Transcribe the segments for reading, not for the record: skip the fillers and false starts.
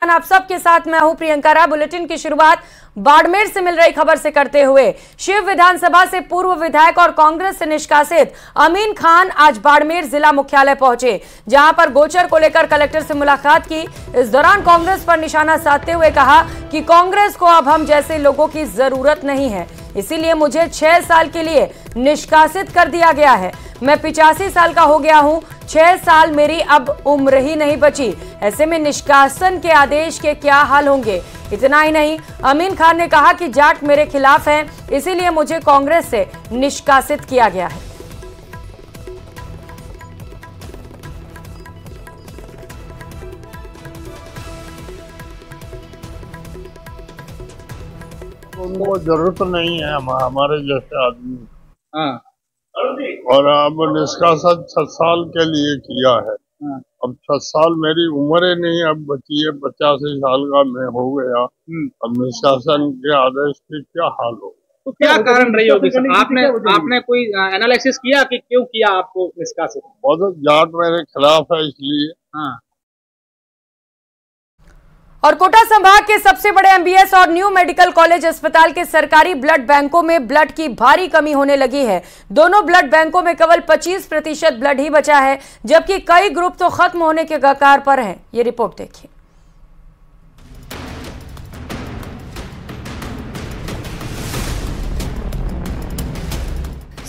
आप सबके साथ मैं हूं प्रियंका राय। बुलेटिन की शुरुआत बाड़मेर से मिल रही खबर से करते हुए। शिव विधानसभा से पूर्व विधायक और कांग्रेस से निष्कासित अमीन खान आज बाड़मेर जिला मुख्यालय पहुंचे, जहां पर गोचर को लेकर कलेक्टर से मुलाकात की। इस दौरान कांग्रेस पर निशाना साधते हुए कहा कि कांग्रेस को अब हम जैसे लोगों की जरूरत नहीं है, इसीलिए मुझे 6 साल के लिए निष्कासित कर दिया गया है। मैं 85 साल का हो गया हूं, 6 साल मेरी अब उम्र ही नहीं बची। ऐसे में निष्कासन के आदेश के क्या हाल होंगे। इतना ही नहीं, अमीन खान ने कहा कि जाट मेरे खिलाफ हैं, इसीलिए मुझे कांग्रेस से निष्कासित किया गया है। उनको जरूरत नहीं है हमारे जैसे आदमी। हाँ। और अब निष्कासन 6 साल के लिए किया है। हाँ। अब 6 साल मेरी उम्र ही नहीं अब बची है, 85 साल का मैं हो गया। अब निष्कासन के आदेश के क्या हाल हो। तो क्या कारण रही होगी? आपने कोई एनालिसिस किया कि क्यों किया आपको निष्कासित? बहुत जाट मेरे खिलाफ है इसलिए। हाँ। और कोटा संभाग के सबसे बड़े एमबीएस और न्यू मेडिकल कॉलेज अस्पताल के सरकारी ब्लड बैंकों में ब्लड की भारी कमी होने लगी है। दोनों ब्लड बैंकों में केवल 25% ब्लड ही बचा है, जबकि कई ग्रुप तो खत्म होने के कगार पर हैं। ये रिपोर्ट देखिए।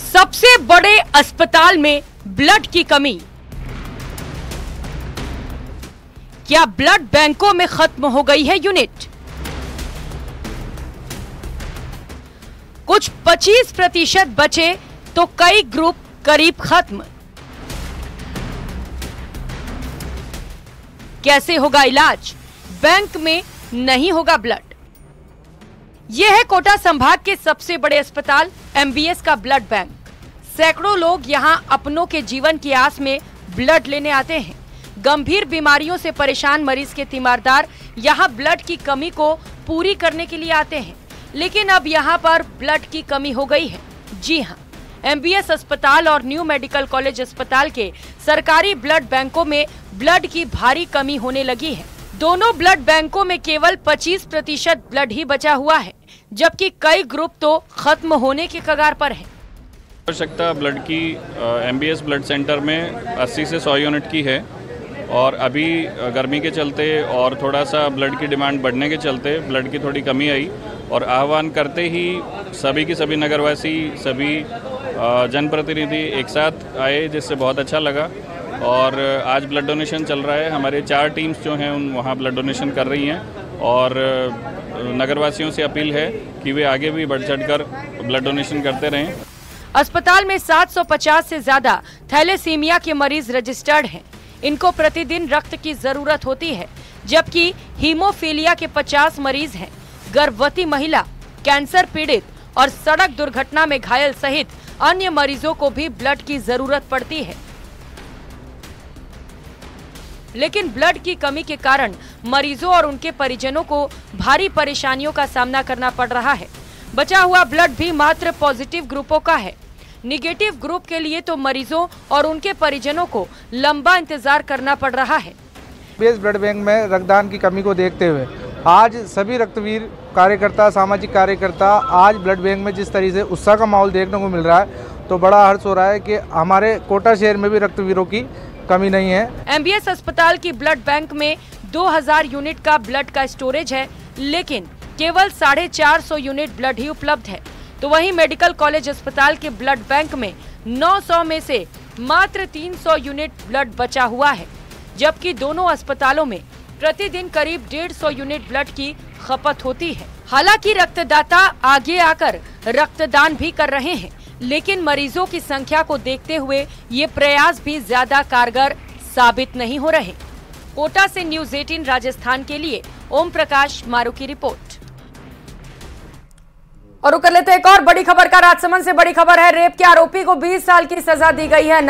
सबसे बड़े अस्पताल में ब्लड की कमी, क्या ब्लड बैंकों में खत्म हो गई है यूनिट? कुछ 25% बचे तो कई ग्रुप करीब खत्म। कैसे होगा इलाज? बैंक में नहीं होगा ब्लड। यह है कोटा संभाग के सबसे बड़े अस्पताल एमबीएस का ब्लड बैंक। सैकड़ों लोग यहां अपनों के जीवन की आस में ब्लड लेने आते हैं। गंभीर बीमारियों से परेशान मरीज के तीमारदार यहां ब्लड की कमी को पूरी करने के लिए आते हैं, लेकिन अब यहां पर ब्लड की कमी हो गई है। जी हां, एमबीएस अस्पताल और न्यू मेडिकल कॉलेज अस्पताल के सरकारी ब्लड बैंकों में ब्लड की भारी कमी होने लगी है। दोनों ब्लड बैंकों में केवल 25% ब्लड ही बचा हुआ है, जबकि कई ग्रुप तो खत्म होने के कगार पर है। आवश्यकता ब्लड की एमबीएस ब्लड सेंटर में 80 से 100 यूनिट की है, और अभी गर्मी के चलते और थोड़ा सा ब्लड की डिमांड बढ़ने के चलते ब्लड की थोड़ी कमी आई, और आह्वान करते ही सभी की सभी नगरवासी, सभी जनप्रतिनिधि एक साथ आए, जिससे बहुत अच्छा लगा। और आज ब्लड डोनेशन चल रहा है। हमारे 4 टीम्स जो हैं उन वहाँ ब्लड डोनेशन कर रही हैं, और नगरवासियों से अपील है कि वे आगे भी बढ़ चढ़कर ब्लड डोनेशन करते रहें। अस्पताल में 750 से ज्यादा थैलेसीमिया के मरीज रजिस्टर्ड हैं। इनको प्रतिदिन रक्त की जरूरत होती है, जबकि हीमोफीलिया के 50 मरीज हैं। गर्भवती महिला, कैंसर पीड़ित और सड़क दुर्घटना में घायल सहित अन्य मरीजों को भी ब्लड की जरूरत पड़ती है। लेकिन ब्लड की कमी के कारण मरीजों और उनके परिजनों को भारी परेशानियों का सामना करना पड़ रहा है। बचा हुआ ब्लड भी मात्र पॉजिटिव ग्रुपों का है। निगेटिव ग्रुप के लिए तो मरीजों और उनके परिजनों को लंबा इंतजार करना पड़ रहा है। एमबीएस ब्लड बैंक में रक्तदान की कमी को देखते हुए आज सभी रक्तवीर कार्यकर्ता, सामाजिक कार्यकर्ता आज ब्लड बैंक में जिस तरीके से उत्साह का माहौल देखने को मिल रहा है, तो बड़ा हर्ष हो रहा है कि हमारे कोटा शहर में भी रक्तवीरों की कमी नहीं है। एमबीएस अस्पताल की ब्लड बैंक में 2000 यूनिट का ब्लड का स्टोरेज है, लेकिन केवल 450 यूनिट ब्लड ही उपलब्ध है। तो वहीं मेडिकल कॉलेज अस्पताल के ब्लड बैंक में 900 में से मात्र 300 यूनिट ब्लड बचा हुआ है, जबकि दोनों अस्पतालों में प्रतिदिन करीब 150 यूनिट ब्लड की खपत होती है। हालांकि रक्तदाता आगे आकर रक्तदान भी कर रहे हैं, लेकिन मरीजों की संख्या को देखते हुए ये प्रयास भी ज्यादा कारगर साबित नहीं हो रहे। कोटा से न्यूज़ 18 राजस्थान के लिए ओम प्रकाश मारू की रिपोर्ट। और कर लेते एक और बड़ी खबर का। राजसमंद से बड़ी खबर है। रेप के आरोपी को 20 साल की सजा दी गई है।